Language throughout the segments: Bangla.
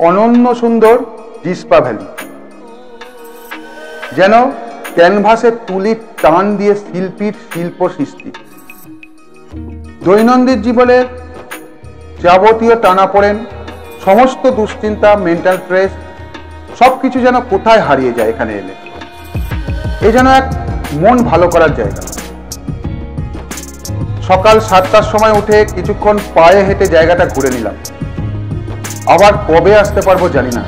অনন্য সুন্দর জিস্পা ভ্যালি, যেন ক্যানভাসের তুলির টান দিয়ে শিল্পীর শিল্প সৃষ্টি। দৈনন্দিন জীবনের যাবতীয় টানাপোড়েন, সমস্ত দুশ্চিন্তা, মেন্টাল স্ট্রেস সবকিছু যেন কোথায় হারিয়ে যায় এখানে এলে। এ যেন এক মন ভালো করার জায়গা। সকাল 7টার সময় উঠে কিছুক্ষণ পায়ে হেঁটে জায়গাটা ঘুরে নিলাম। আবার কবে আসতে পারবো জানি না।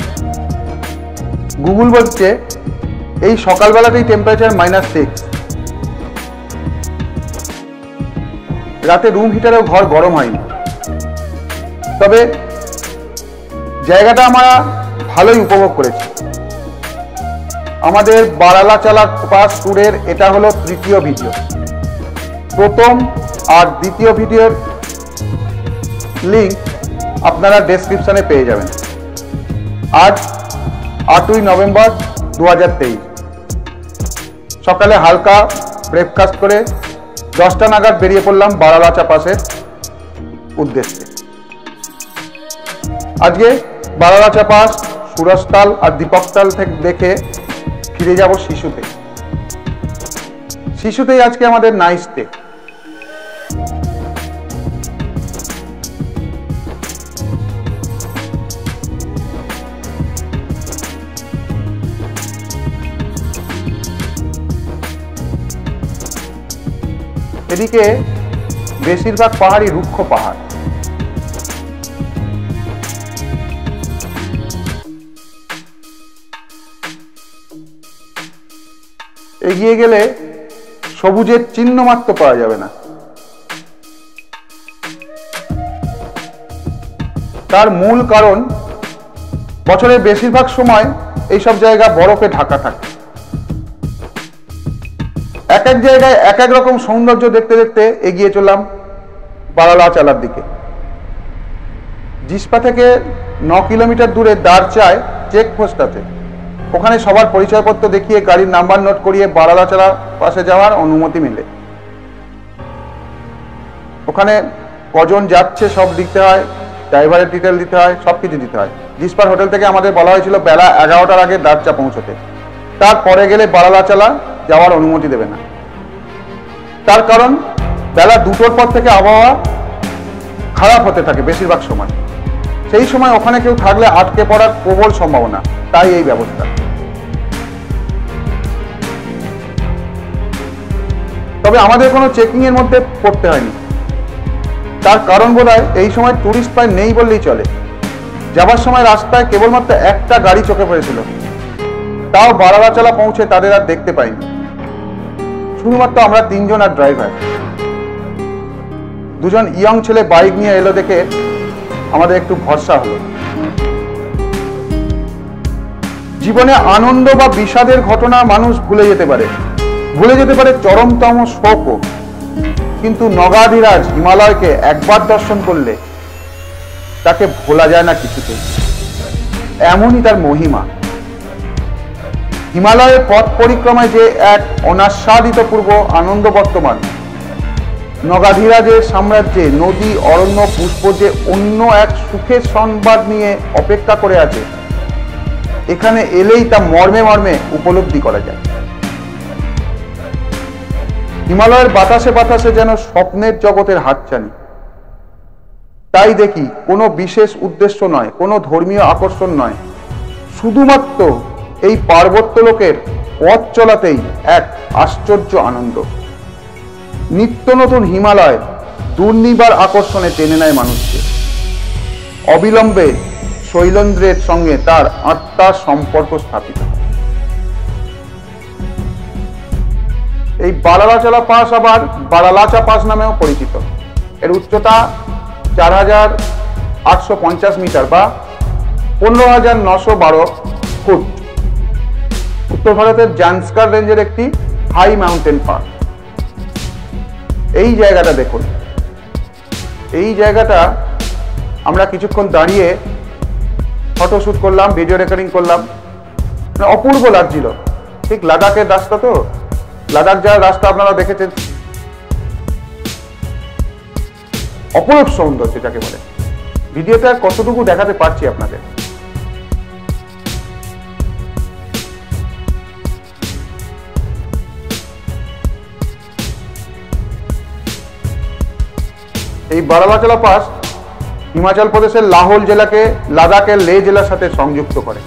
গুগল বলছে এই সকালবেলাতেই টেম্পারেচার -6। রাতে রুম হিটারেও ঘর গরম হয়নি। তবে জায়গাটা আমরা ভালোই উপভোগ করেছি। আমাদের বারালাচালা পাস ট্যুরের এটা হলো তৃতীয় ভিডিও। প্রথম আর দ্বিতীয় ভিডিওর লিঙ্ক আপনারা ডেসক্রিপশনে পেয়ে যাবেন। আজ 8ই নভেম্বর 2023। সকালে হালকা ব্রেকফাস্ট করে 10টা নাগাদ বেরিয়ে পড়লাম বারালাচা পাসের উদ্দেশ্যে। আজকে বারালাচা পাস, সুরজতাল আর দীপকতাল থেকে দেখে ফিরে যাব শিশুতে। শিশুতেই আজকে আমাদের নাইট স্টে। এদিকে বেশিরভাগ পাহাড়ই রুক্ষ পাহাড়। এগিয়ে গেলে সবুজের চিহ্ন মাত্র পাওয়া যাবে না। তার মূল কারণ বছরের বেশিরভাগ সময় এইসব জায়গা বরফে ঢাকা থাকে। এক এক জায়গায় এক এক রকম সৌন্দর্য দেখতে দেখতে এগিয়ে চললাম বারালাচালার দিকে। জিস্পা থেকে 9 কিলোমিটার দূরে দারচায় চেকপোস্ট আছে। ওখানে সবার পরিচয়পত্র দেখিয়ে গাড়ির নাম্বার নোট করিয়ে বারালাচালা পাশে যাওয়ার অনুমতি মেলে। ওখানে কজন যাচ্ছে সব দিতে হয়, ড্রাইভারের ডিটেল দিতে হয়, সবকিছু দিতে হয়। জিস্পার হোটেল থেকে আমাদের বলা হয়েছিল বেলা 11টার আগে দারচা পৌঁছতে। তারপরে গেলে বারালাচালা যাওয়ার অনুমতি দেবে না। তার কারণ বেলা 2টোর পর থেকে আবহাওয়া খারাপ হতে থাকে বেশিরভাগ সময়। সেই সময় ওখানে কেউ থাকলে আটকে পড়ার প্রবল সম্ভাবনা, তাই এই ব্যবস্থা। তবে আমাদের কোনো চেকিং এর মধ্যে পড়তে হয়নি। তার কারণ বোধহয় এই সময় টুরিস্ট প্রায় নেই বললেই চলে। যাবার সময় রাস্তায় কেবলমাত্র একটা গাড়ি চোখে পড়েছিল, তাও বারালাচালা পৌঁছে তাদের আর দেখতে পাইনি। শুধুমাত্র আমরা 3 জন আর ড্রাইভার। 2 জন ইয়ং ছেলে বাইক নিয়ে এলো দেখে আমাদের একটু ভরসা হলো। জীবনে আনন্দ বা বিষাদের ঘটনা মানুষ ভুলে যেতে পারে চরমতম শোকও, কিন্তু নগাধিরাজ হিমালয়কে একবার দর্শন করলে তাকে ভোলা যায় না কিছুতেই। এমনই তার মহিমা। হিমালয়ের পথ পরিক্রমায় যে এক অনাস্বাদিত পূর্ব আনন্দ বর্তমান, নগাধিরাজের সাম্রাজ্যে নদী, অরণ্য, পুষ্প যে অন্য এক সুখের সংবাদ নিয়ে অপেক্ষা করে আছে, এখানে এলেই তা মর্মে মর্মে উপলব্ধি করা যায়। হিমালয়ের বাতাসে বাতাসে যেন স্বপ্নের জগতের হাতছানি। তাই দেখি কোনো বিশেষ উদ্দেশ্য নয়, কোনো ধর্মীয় আকর্ষণ নয়, শুধুমাত্র এই পার্বত্য লোকের পথ চলাতেই এক আশ্চর্য আনন্দ। নিত্য নতুন হিমালয় দুর্নিবার আকর্ষণে টেনে নেয় মানুষকে। অবিলম্বে শৈলেন্দ্রের সঙ্গে তার আত্মার সম্পর্ক স্থাপিত হয়। এই বারালাচালা পাস আবার বারালাচা পাস নামেও পরিচিত। এর উচ্চতা 4850 মিটার বা 15,912 ফুট। উত্তর ভারতের জান্সকার রেঞ্জের একটি হাই মাউন্টেন পাস। এই জায়গাটা দেখুন। এই জায়গাটা আমরা কিছুক্ষণ দাঁড়িয়ে ফটোশুট করলাম, ভিডিও রেকর্ডিং করলাম। অপূর্ব লাগছিল। ঠিক লাদাখের রাস্তা, তো লাদাখ যাওয়ার রাস্তা আপনারা দেখেছেন। অপরূপ সৌন্দর্য যাকে বলে। ভিডিওতে আর কতটুকু দেখাতে পারছি আপনাদের। এই বারালাচালা পাস হিমাচল প্রদেশের লাহোল জেলাকে লাদাখের লে জেলার সাথে সংযুক্ত করে।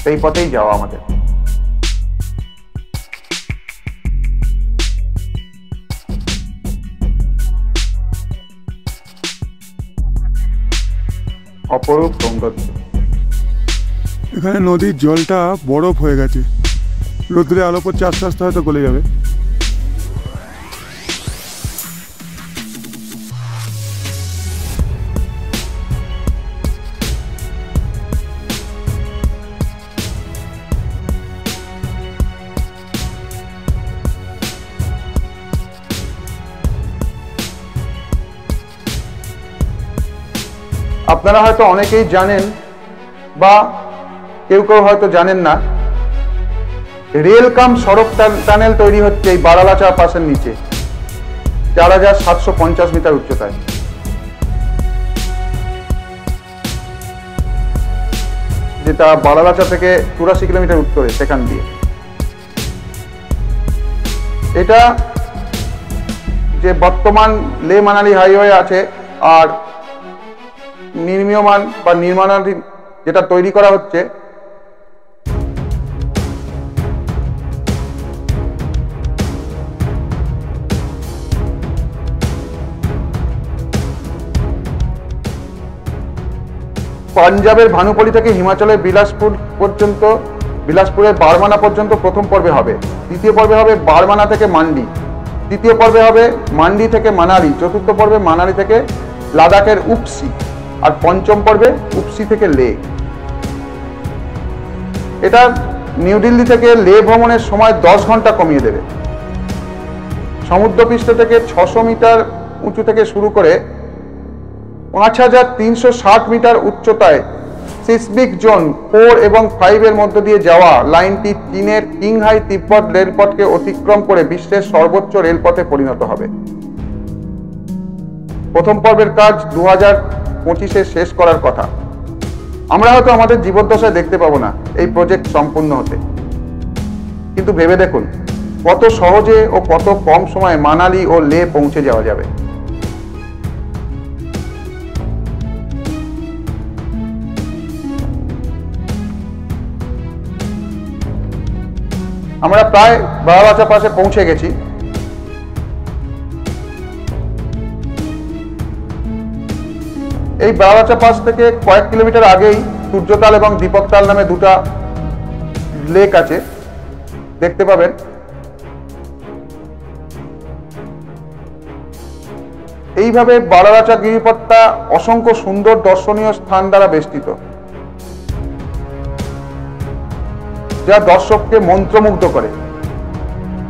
সেই পথেই যাওয়া আমাদের। অপরূপ সৌন্দর্য। এখানে নদীর জলটা বরফ হয়ে গেছে, রোদ্রে আলো পড়ছে, আস্তে আস্তে হয়তো গলে যাবে। আপনারা হয়তো অনেকেই জানেন বা কেউ কেউ হয়তো জানেন না, রেল কাম সড়ক টানেল তৈরি হচ্ছে এই বারালাচালা পাসের নিচে 4750 মিটার উচ্চতায়। যেটা বারালাচা থেকে 84 কিলোমিটার উত্তরে, সেখান দিয়ে। এটা যে বর্তমান লে মানালি হাইওয়ে আছে আর নির্মীয়মান বা নির্মাণাধীন যেটা তৈরি করা হচ্ছে, পাঞ্জাবের ভানুপলি থেকে হিমাচলের বিলাসপুরের বারমানা পর্যন্ত প্রথম পর্বে হবে। দ্বিতীয় পর্বে হবে বারমানা থেকে মান্ডি। তৃতীয় পর্বে হবে মান্ডি থেকে মানালি। চতুর্থ পর্বে মানালি থেকে লাদাখের উপসি। আর পঞ্চম পর্বে উপসি থেকে লে। এটা নিউ দিল্লি থেকে লে ভ্রমণের সময় 10 ঘন্টা কমিয়ে দেবে। সমুদ্রপৃষ্ঠ থেকে 600 মিটার উঁচু থেকে শুরু করে 5360 মিটার উচ্চতায় সিসমিক জোন 4 এবং 5 এর মধ্য দিয়ে যাওয়া লাইনটি চীনের কিংহাই তিব্বত রেলপথকে অতিক্রম করে বিশ্বের সর্বোচ্চ রেলপথে পরিণত হবে। প্রথম পর্বের কাজ 2025-এ শেষ করার কথা। আমরা হয়তো আমাদের জীবদ্দশায় দেখতে পাবো না এই প্রজেক্ট সম্পূর্ণ হতে, কিন্তু ভেবে দেখুন কত সহজে ও কত কম সময়ে মানালি ও লে পৌঁছে যাওয়া যাবে। আমরা প্রায় বারালাচা পাসে পৌঁছে গেছি। এই বারালাচা পাস থেকে কয়েক কিলোমিটার আগেই সূর্যতাল এবং দীপকতাল নামে দুটা লেক আছে, দেখতে পাবেন। এইভাবে বারালাচা গিরিপথটা অসংখ্য সুন্দর দর্শনীয় স্থান দ্বারা বেষ্টিত, যা দর্শককে মন্ত্রমুগ্ধ করে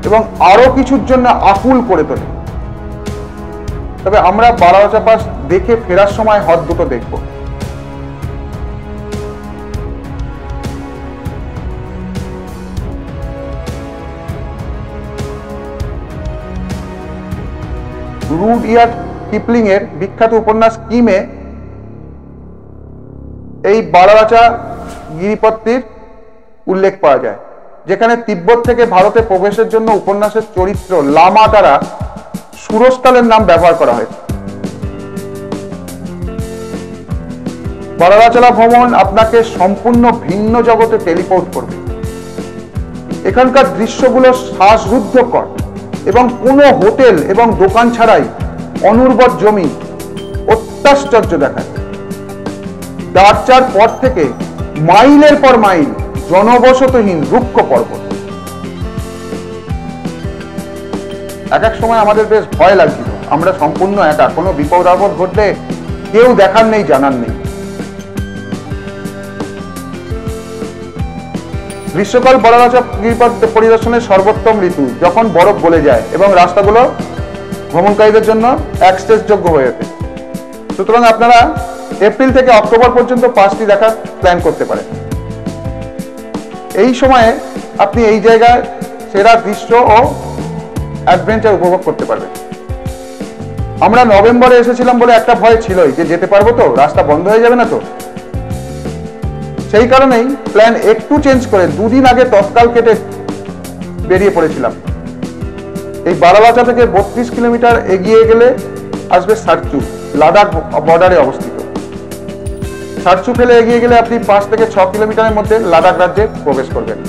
এবং আরো কিছুর জন্য আকুল করে তোলে। তবে আমরা বারালাচা পাস দেখে ফেরার সময় হ্রদ দুটো দেখব। রুডইয়ার্ড কিপলিং এর বিখ্যাত উপন্যাস কিমে এই বারালাচা গিরিপথটির উল্লেখ পাওয়া যায়, যেখানে তিব্বত থেকে ভারতে প্রবেশের জন্য উপন্যাসের চরিত্র লামা দ্বারা সুরস্তালের নাম ব্যবহার করা হয়। বারালাচালা ভ্রমণ আপনাকে সম্পূর্ণ ভিন্ন জগতে টেলিপোর্ট করবে। এখানকার দৃশ্যগুলো শ্বাসরুদ্ধকর এবং কোনো হোটেল এবং দোকান ছাড়াই অনুর্বর জমি অত্যাশ্চর্য দেখায়। দারচার পর থেকে মাইলের পর মাইল জনবসতহীন রুক্ষ পর্বত। এক সময় আমাদের বেশ ভয় লাগছিল, আমরা সম্পূর্ণ একা, কোনো বিপদ আপদ ঘটলে কেউ দেখার নেই, জানার নেই। গ্রীষ্মকাল বারালাচা গিরিপথ পরিদর্শনের সর্বোত্তম ঋতু, যখন বরফ গলে যায় এবং রাস্তাগুলো ভ্রমণকারীদের জন্য অ্যাক্সেসযোগ্য হয়ে ওঠে। সুতরাং আপনারা এপ্রিল থেকে অক্টোবর পর্যন্ত পাসটি দেখার প্ল্যান করতে পারেন। এই সময়ে আপনি এই জায়গায় সেরা দৃশ্য ও অ্যাডভেঞ্চার উপভোগ করতে পারবেন। আমরা নভেম্বরে এসেছিলাম বলে একটা ভয় ছিলই যে যেতে পারবো তো, রাস্তা বন্ধ হয়ে যাবে না তো। সেই কারণেই প্ল্যান একটু চেঞ্জ করে 2 দিন আগে তৎকাল কেটে বেরিয়ে পড়েছিলাম। এই বারালাচা থেকে 32 কিলোমিটার এগিয়ে গেলে আসবে সারচু, লাদাখ বর্ডারে অবস্থিত। সারচু ফেলে এগিয়ে গেলে আপনি 5 থেকে 6 কিলোমিটারের মধ্যে লাদাখ রাজ্যে প্রবেশ করবেন।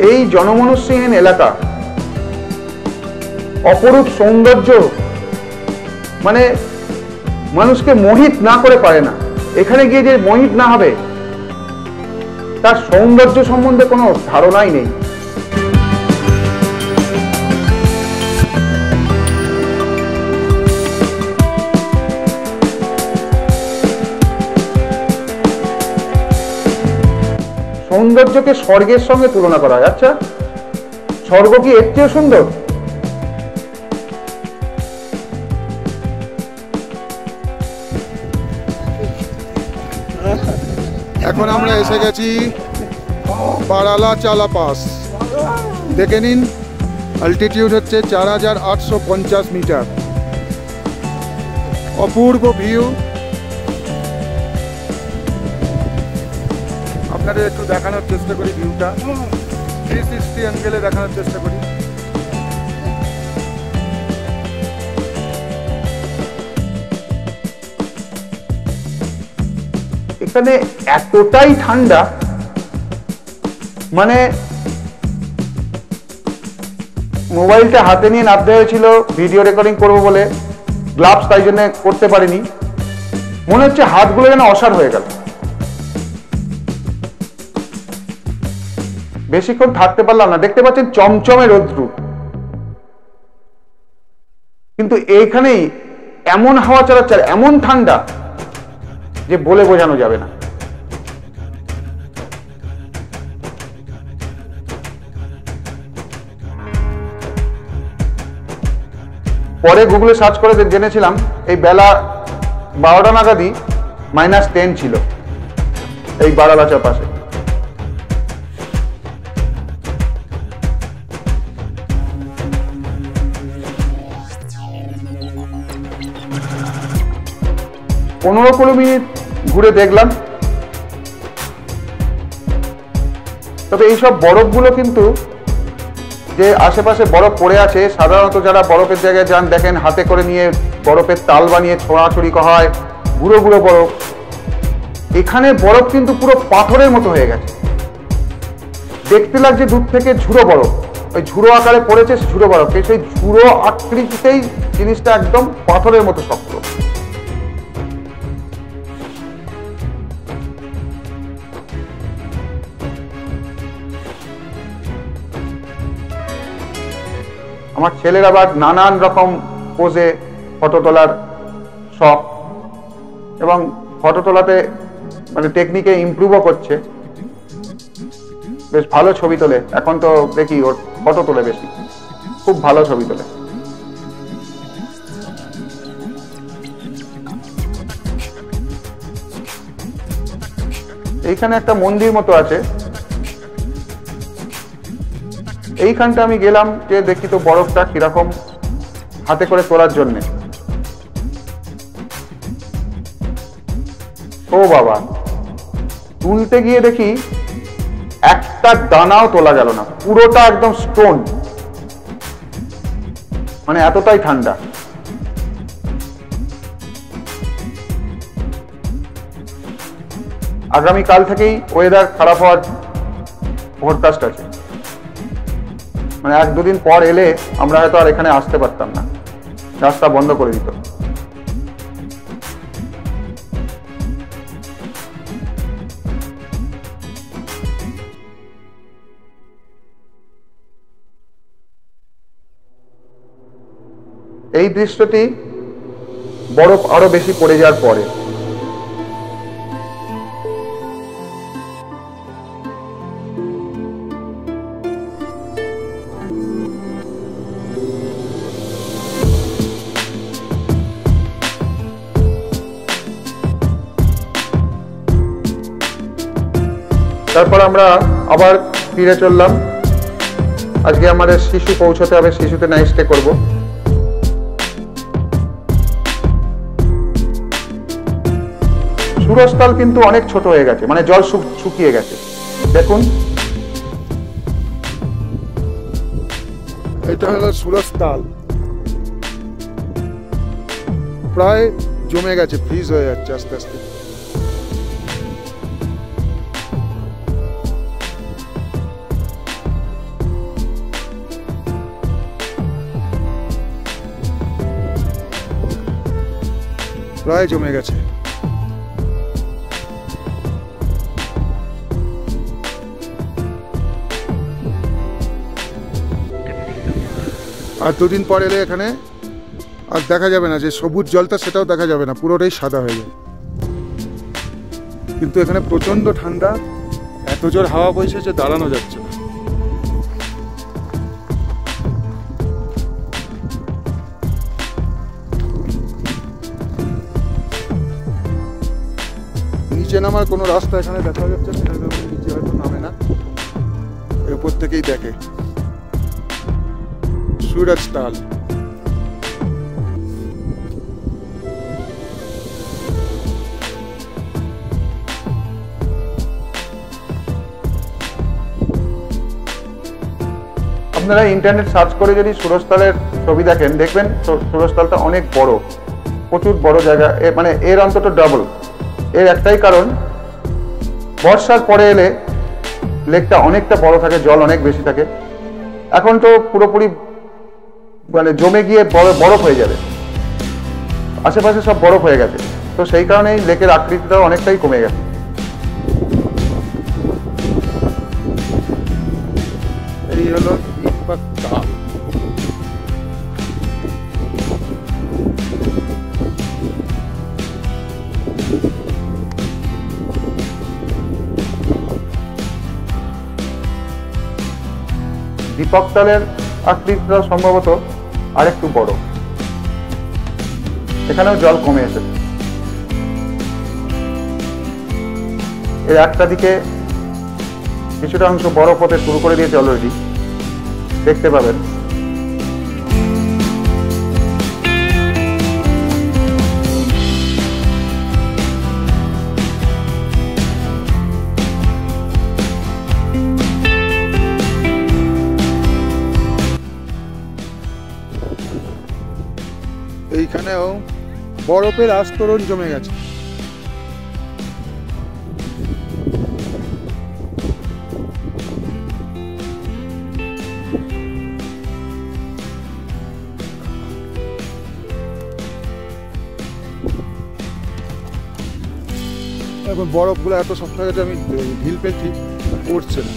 এই জনমানুষহীন এলাকা, অপরূপ সৌন্দর্য, মানে মানুষকে মোহিত না করে পারে না। এখানে গিয়ে যে মোহিত না হবে তার সৌন্দর্য সম্বন্ধে কোনো ধারণাই নেই। সৌন্দর্যকে স্বর্গের সঙ্গে তুলনা করা হয়। আচ্ছা, স্বর্গ কি এর চেয়ে সুন্দর? এখন আমরা এসে গেছি বারালাচালা পাস। দেখে নিন, অল্টিটিউড হচ্ছে 4850 মিটার। অপূর্ব ভিউ। আপনাদের একটু দেখানোর চেষ্টা করি ভিউটা, 360 অ্যাঙ্গেলে দেখানোর চেষ্টা করি। এখানে এতটাই ঠান্ডা, মানে মোবাইলটা হাতে নিয়ে নামতে হয়েছিল ভিডিও রেকর্ডিং করবো বলে, গ্লাভস তাই জন্য করতে পারিনি। মনে হচ্ছে হাতগুলো যেন অসাড় হয়ে গেল। বেশিক্ষণ থাকতে পারলাম না। দেখতে পাচ্ছেন চমচমে রৌদ্র, কিন্তু এইখানেই এমন হাওয়া চালাচ্ছে, এমন ঠান্ডা যে বলে বোঝানো যাবে না। পরে গুগলে সার্চ করে জেনেছিলাম এই বেলা 12টা নাগাদই -10 ছিল এই বারালাচার পাশে। পনেরো 20 মিনিট ঘুরে দেখলাম। তবে এইসব বরফগুলো কিন্তু, যে আশেপাশে বরফ পড়ে আছে, সাধারণত যারা বরফের জায়গায় যান দেখেন হাতে করে নিয়ে বরফের তাল বানিয়ে ছোঁড়াছুড়ি হয়, গুঁড়ো গুঁড়ো বরফ। এখানে বরফ কিন্তু পুরো পাথরের মতো হয়ে গেছে। দেখতে লাগছে দূর থেকে ঝুড়ো বরফ, ওই ঝুড়ো আকারে পড়েছে ঝুড়ো বরফ, সেই ঝুড়ো আকৃতিতেই জিনিসটা একদম পাথরের মতো শক্ত। আমার ছেলের আবার নানান রকম পোজে ফটো তোলার শখ, এবং ফটো তোলাতে মানে টেকনিকে ইমপ্রুভও করছে। বেশ ভালো ছবি তোলে। এখন তো দেখি ওর ফটো তোলে বেশি, খুব ভালো ছবি তোলে। এইখানে একটা মন্দির মতো আছে। এইখানটা আমি গেলাম যে দেখি তো বরফটা কিরকম হাতে করে তোলার জন্যে। ও বাবা, তুলতে গিয়ে দেখি একটা দানাও তোলা গেল না, পুরোটা একদম স্টোন, মানে এতটাই ঠান্ডা। আগামীকাল থেকেই ওয়েদার খারাপ হওয়ার ফোরকাস্ট আছে। মানে 1-2 দিন পর এলে আমরা হয়তো আর এখানে আসতে পারতাম না, রাস্তা বন্ধ করে দিত। এই দৃশ্যটি বরফ আরো বেশি পড়ে যাওয়ার পরে। তারপর আমরা আবার ফিরে চললাম। আজকে আমাদের শিশু পৌঁছতে হবে, শিশুতে নাইট স্টে করবো। সুরজতাল কিন্তু অনেক ছোট হয়ে গেছে, মানে জল শুকিয়ে গেছে। দেখুন, এটা হলো সুরজতাল, প্রায় জমে গেছে, ফ্রিজ হয়ে যাচ্ছে আস্তে আস্তে। প্রায় জমে গেছে। আর দুদিন পর এলে এখানে আর দেখা যাবে না যে সবুজ জলটা, সেটাও দেখা যাবে না, পুরোটাই সাদা হয়ে যাবে। কিন্তু এখানে প্রচন্ড ঠান্ডা, এত জোর হাওয়া বইছে যে দাঁড়ানো যাচ্ছে না। নিচে নামার কোনো রাস্তা এখানে দেখা যাচ্ছে না, নিচে হয়তো নামে না, এর উপর থেকেই দেখে সুরজতাল। আপনারা ইন্টারনেট সার্চ করে যদি সুরজতালের ছবি দেখেন, দেখবেন সুরজতালটা অনেক বড়, প্রচুর বড় জায়গা, মানে এর অন্তত ডাবল। এর একটাই কারণ, বর্ষার পরে এলে লেকটা অনেকটা বড় থাকে, জল অনেক বেশি থাকে। এখন তো পুরোপুরি মানে জমে গিয়ে বরফ হয়ে যাবে, আশেপাশে সব বরফ হয়ে গেছে, তো সেই কারণেই লেকের আকৃতিটাও অনেকটাই কমে গেছে। এই হলো ইটপাট্টা। দীপকতালের আকৃতিটা সম্ভবত আরেকটু বড়, এখানেও জল কমে এসেছে। এর একটা দিকে কিছুটা অংশ বরফ হতে শুরু করে দিয়েছে অলরেডি, দেখতে পাবেন। এইখানেও বরফের আস্তরণ জমে গেছে। এখন বরফগুলো এত শক্ত হয়ে গেছে, আমি ঢিল পেয়েছি, পড়ছে না।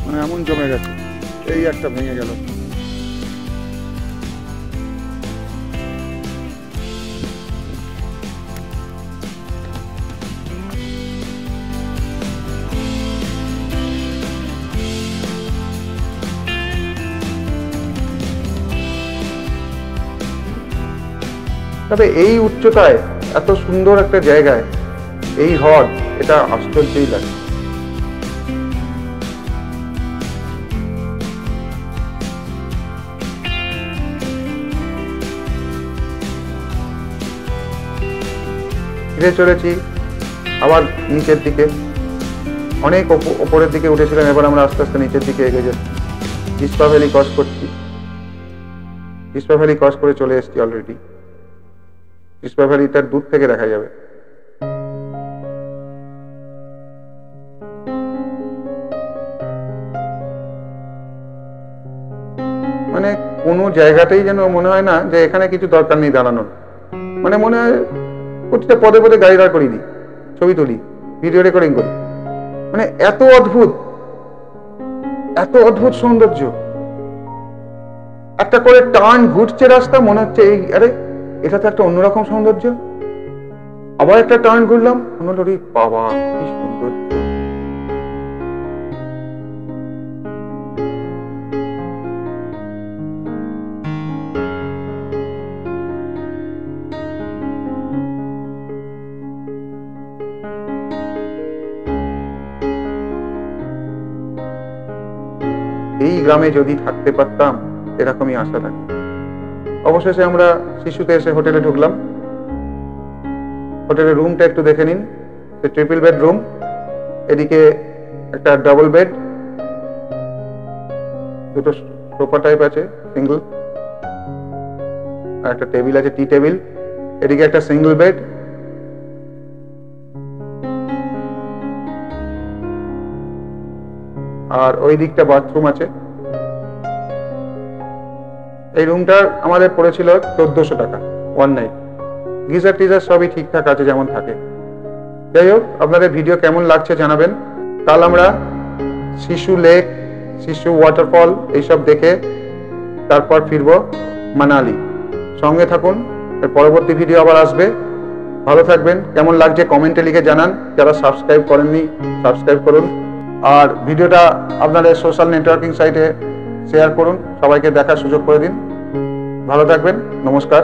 মানে এমন জমে গেছে, এই একটা ভেঙে গেল। তবে এই উচ্চতায় এত সুন্দর একটা জায়গায় এই হ্রদ, এটা আশ্চর্যই লাগে। ফিরে চলেছি আবার নিচের দিকে, অনেক ওপরের দিকে উঠেছিলাম, এবার আমরা আস্তে আস্তে নিচের দিকে এগিয়ে যাচ্ছি। তিস্তা ভ্যালি ক্রস করছি, তিস্তা ভ্যালি ক্রস করে চলে এসেছি অলরেডি। তিস্তা ভ্যালিটার দূর থেকে দেখা যাবে। মানে কোনো জায়গাতেই যেন মনে হয় না যে এখানে কিছু দরকার নেই দাঁড়ানোর, মানে মনে হয় প্রতিটা পদে পদে গাড়ি দাঁড় করিয়ে দিই, ছবি তুলি, ভিডিও রেকর্ডিং করি। মানে এত অদ্ভুত, এত অদ্ভুত সৌন্দর্য। একটা করে টার্ন ঘুরছে রাস্তা, মনে হচ্ছে এই আরে এটা তো একটা অন্যরকম সৌন্দর্য। আবার একটা টার্ন ঘুরলাম, মনে হলো বাবা কি সৌন্দর্য। এই গ্রামে যদি থাকতে পারতাম, এরকমই আশা থাকে। অবশেষে আমরা শিশুতে এসে হোটেলে ঢুকলাম। হোটেলের রুমটা একটু দেখে নিন। ট্রিপল বেড রুম, এদিকে একটা ডাবল বেড, দুটো সোফা টাইপ আছে সিঙ্গল, আর একটা টেবিল আছে, টি টেবিল। এদিকে একটা সিঙ্গল বেড, আর ওই দিকটা বাথরুম আছে। এই রুমটা আমাদের পড়েছিল 1400 টাকা ওয়ান নাইট। গিজার টিজার সবই ঠিকঠাক আছে যেমন থাকে। যাই হোক, আপনাদের ভিডিও কেমন লাগছে জানাবেন। কাল আমরা শিশু লেক, শিশু ওয়াটারফল এইসব দেখে তারপর ফিরবো মানালি। সঙ্গে থাকুন, এর পরবর্তী ভিডিও আবার আসবে। ভালো থাকবেন। কেমন লাগছে কমেন্টে লিখে জানান। যারা সাবস্ক্রাইব করেননি সাবস্ক্রাইব করুন, আর ভিডিওটা আপনাদের সোশ্যাল নেটওয়ার্কিং সাইটে শেয়ার করুন, সবাইকে দেখার সুযোগ করে দিন। ভালো থাকবেন, নমস্কার।